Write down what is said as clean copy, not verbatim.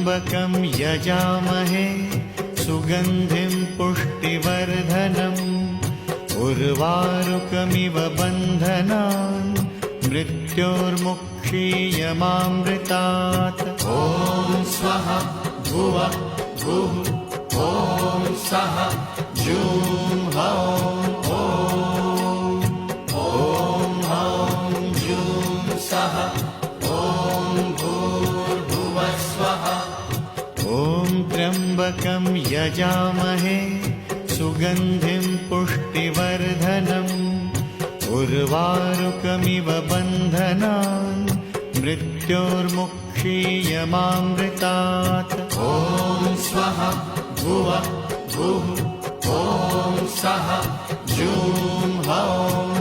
त्र्यम्बकं यजामहे सुगन्धिं पुष्टिवर्धनम् उर्वारुकमिव बन्धनान् मृत्योर्मुक्षीयमामृतात्। ॐ स्वः भुवः भुः ॐ सः जूं हौं ॐ हौं जूं सः ॐ भूर्भुवः स्वः। ॐ त्र्यम्बकं यजामहे सुगन्धिं पुष्टिवर्धनम् उर्वारुकमिव बन्धनान् मृत्योर्मुक्षीयमामृतात्। ॐ स्वः भुवः भुः ॐ सः जूं हौं